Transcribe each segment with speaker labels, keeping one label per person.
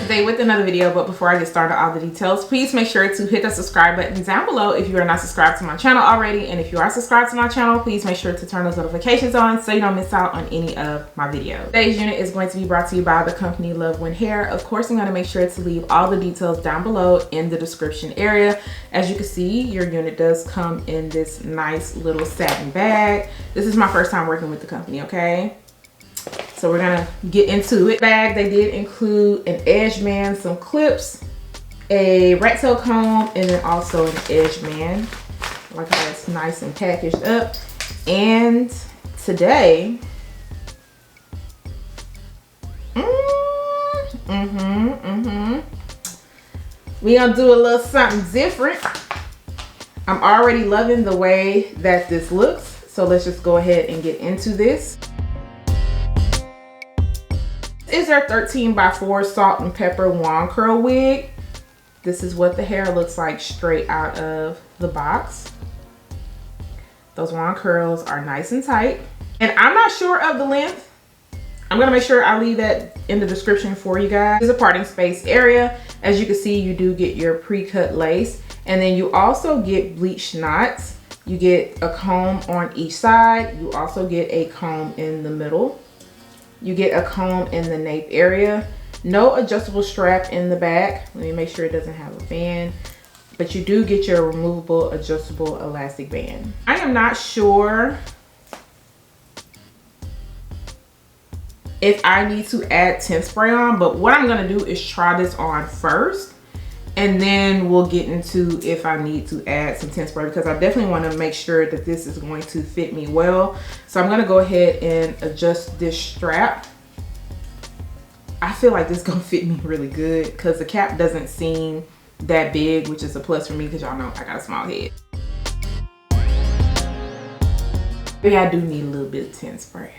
Speaker 1: today with another video, but before I get started all the details, please make sure to hit the subscribe button down below if you are not subscribed to my channel already, and if you are subscribed to my channel, please make sure to turn those notifications on so you don't miss out on any of my videos. Today's unit is going to be brought to you by the company Luvwin Hair. Of course, I'm going to make sure to leave all the details down below in the description area. As you can see, your unit does come in this nice little satin bag. This is my first time working with the company, okay? So we're gonna get into it. Bag, they did include an edge man, some clips, a rat tail comb, and then also an edge man. Like how it's nice and packaged up. And today, we gonna do a little something different. I'm already loving the way that this looks, so let's just go ahead and get into this. This is our 13x4 salt and pepper wand curl wig. This is what the hair looks like straight out of the box. Those wand curls are nice and tight. And I'm not sure of the length. I'm gonna make sure I leave that in the description for you guys. This is a parting space area. As you can see, you do get your pre-cut lace, and then you also get bleached knots. You get a comb on each side. You also get a comb in the middle. You get a comb in the nape area. No adjustable strap in the back. Let me make sure it doesn't have a band. But you do get your removable adjustable elastic band. I am not sure if I need to add tint spray on, but what I'm gonna do is try this on first, and then we'll get into if I need to add some tint spray, because I definitely want to make sure that this is going to fit me well. So I'm going to go ahead and adjust this strap. I feel like this is going to fit me really good because the cap doesn't seem that big, which is a plus for me because y'all know I got a small head. Maybe I do need a little bit of tint spray.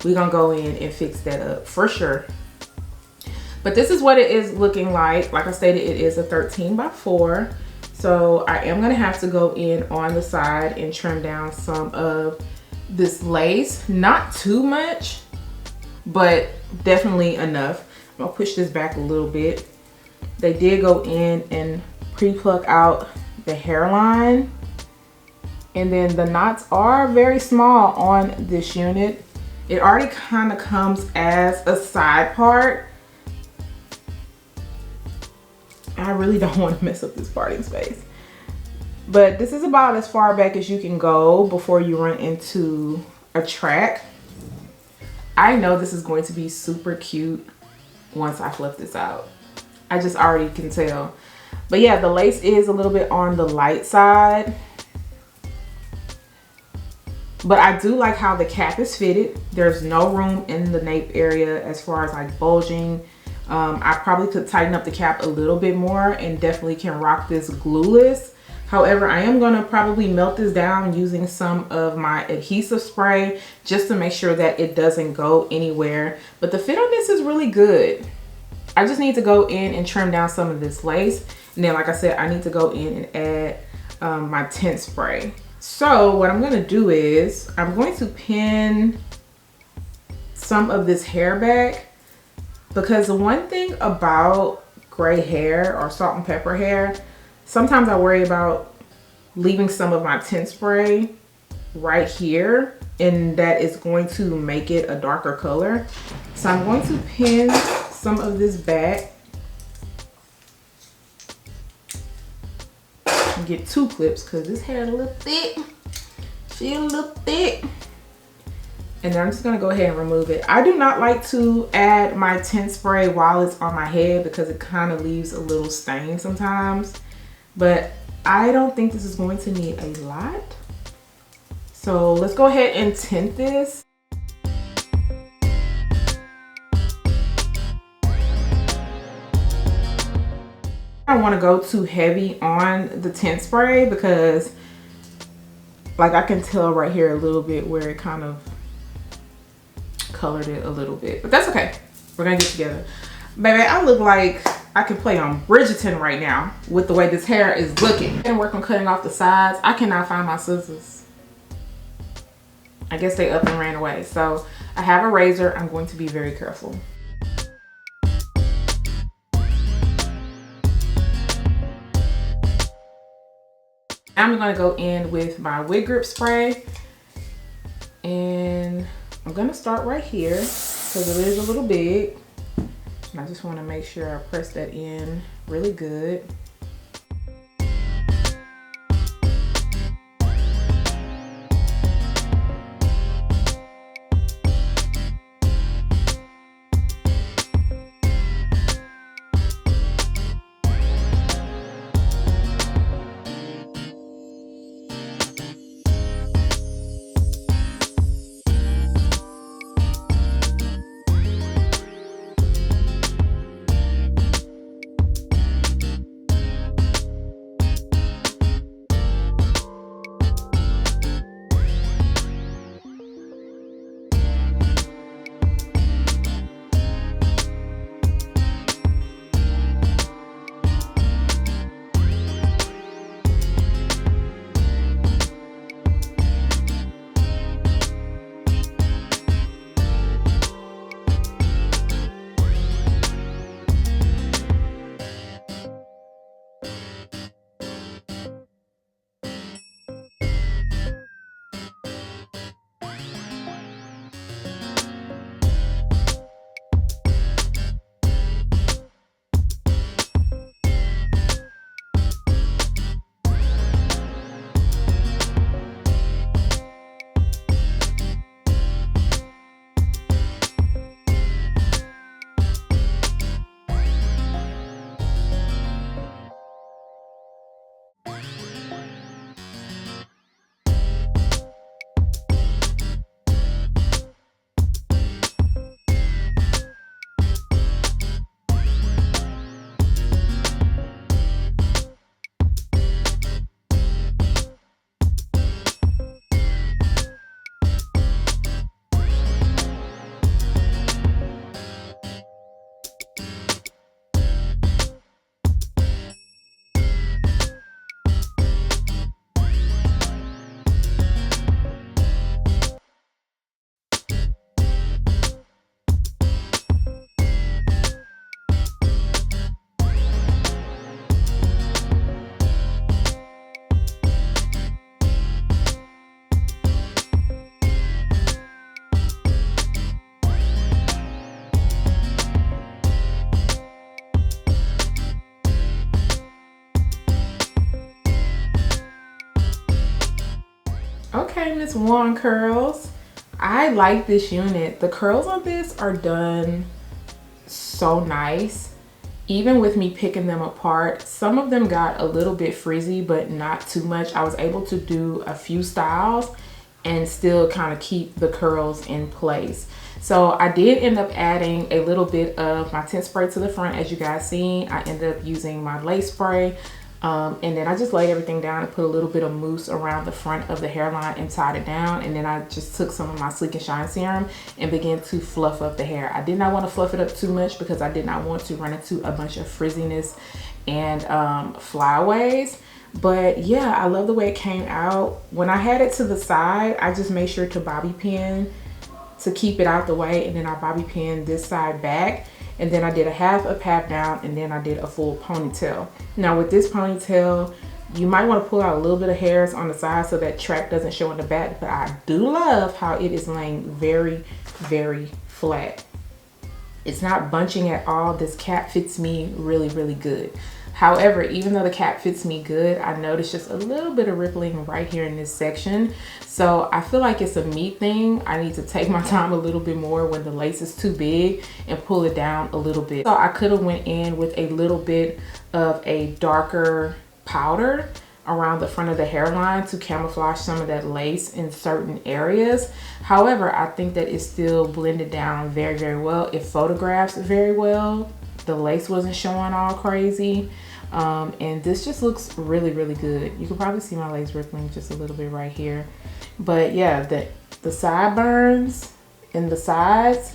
Speaker 1: We're going to go in and fix that up for sure. But this is what it is looking like. Like I stated, it is a 13x4. So I am gonna have to go in on the side and trim down some of this lace. Not too much, but definitely enough. I'm gonna push this back a little bit. They did go in and pre-pluck out the hairline. And then the knots are very small on this unit. It already kind of comes as a side part. I really don't want to mess up this parting space. But this is about as far back as you can go before you run into a track. I know this is going to be super cute once I flip this out. I just already can tell. But yeah, the lace is a little bit on the light side. But I do like how the cap is fitted. There's no room in the nape area as far as like bulging. I probably could tighten up the cap a little bit more and definitely can rock this glueless. However, I am gonna probably melt this down using some of my adhesive spray just to make sure that it doesn't go anywhere. But the fit on this is really good. I just need to go in and trim down some of this lace. And then, like I said, I need to go in and add my tint spray. So what I'm gonna do is I'm going to pin some of this hair back. Because the one thing about gray hair or salt and pepper hair, sometimes I worry about leaving some of my tint spray right here, and that is going to make it a darker color. So I'm going to pin some of this back. And get 2 clips because this hair is a little thick. Feel a little thick. And then I'm just gonna go ahead and remove it. I do not like to add my tint spray while it's on my head because it kind of leaves a little stain sometimes. But I don't think this is going to need a lot. So let's go ahead and tint this. I don't want to go too heavy on the tint spray because like I can tell right here a little bit where it kind of colored it a little bit, but that's okay. We're gonna get together. Baby, I look like I can play on Bridgerton right now with the way this hair is looking. And work on cutting off the sides. I cannot find my scissors. I guess they up and ran away. So I have a razor. I'm going to be very careful. I'm gonna go in with my wig grip spray, and I'm gonna start right here because it is a little big. And I just wanna make sure I press that in really good. Okay, Miss One Curls. I like this unit. The curls on this are done so nice. Even with me picking them apart, some of them got a little bit frizzy, but not too much. I was able to do a few styles and still kind of keep the curls in place. So I did end up adding a little bit of my tint spray to the front. As you guys seen, I ended up using my lace spray. And then I just laid everything down and put a little bit of mousse around the front of the hairline and tied it down. And then I just took some of my Sleek and Shine serum and began to fluff up the hair. I did not want to fluff it up too much because I did not want to run into a bunch of frizziness and flyaways. But yeah, I love the way it came out. When I had it to the side, I just made sure to bobby pin to keep it out the way, and then I bobby pinned this side back. And then I did a half up, half down, and then I did a full ponytail. Now with this ponytail, you might want to pull out a little bit of hairs on the side so that track doesn't show in the back, but I do love how it is laying very, very flat. It's not bunching at all. This cap fits me really, really good. However, even though the cap fits me good, I noticed just a little bit of rippling right here in this section. So I feel like it's a me thing. I need to take my time a little bit more when the lace is too big and pull it down a little bit. So I could have went in with a little bit of a darker powder around the front of the hairline to camouflage some of that lace in certain areas. However, I think that it still blended down very, very well. It photographs very well. The lace wasn't showing all crazy. And this just looks really, really good. You can probably see my lace rippling just a little bit right here. But yeah, the sideburns and the sides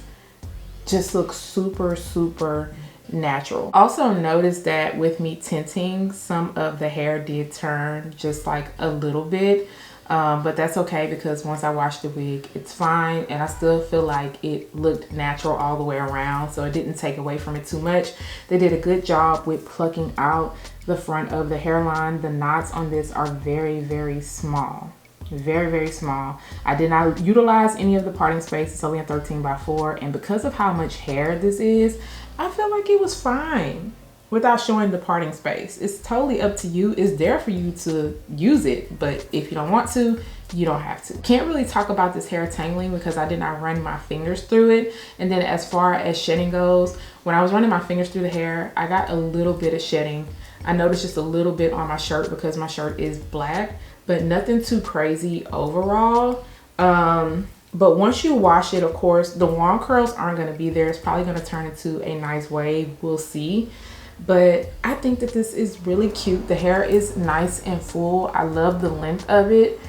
Speaker 1: just look super, super natural. Also notice that with me tinting, some of the hair did turn just like a little bit. But that's okay because once I washed the wig, it's fine, and I still feel like it looked natural all the way around, so it didn't take away from it too much. They did a good job with plucking out the front of the hairline. The knots on this are very, very small. Very, very small. I did not utilize any of the parting space. It's only a 13x4, and because of how much hair this is, I feel like it was fine without showing the parting space. It's totally up to you. It's there for you to use it, but if you don't want to, you don't have to. Can't really talk about this hair tangling because I did not run my fingers through it. And then as far as shedding goes, when I was running my fingers through the hair, I got a little bit of shedding. I noticed just a little bit on my shirt because my shirt is black, but nothing too crazy overall. But once you wash it, of course, the wand curls aren't going to be there. It's probably going to turn into a nice wave. We'll see. But I think that this is really cute. The hair is nice and full. I love the length of it,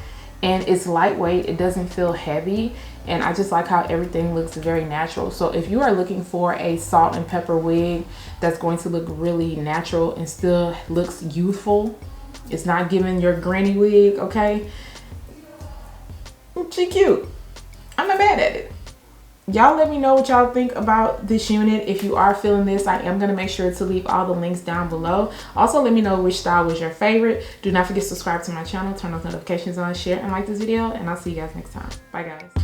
Speaker 1: and it's lightweight. It doesn't feel heavy, and I just like how everything looks very natural. So if you are looking for a salt and pepper wig that's going to look really natural and still looks youthful, it's not giving your granny wig, okay? She cute. I'm not mad at it. Y'all let me know what y'all think about this unit. If you are feeling this, I am going to make sure to leave all the links down below. Also, let me know which style was your favorite. Do not forget to subscribe to my channel, turn those notifications on, share, and like this video, and I'll see you guys next time. Bye, guys.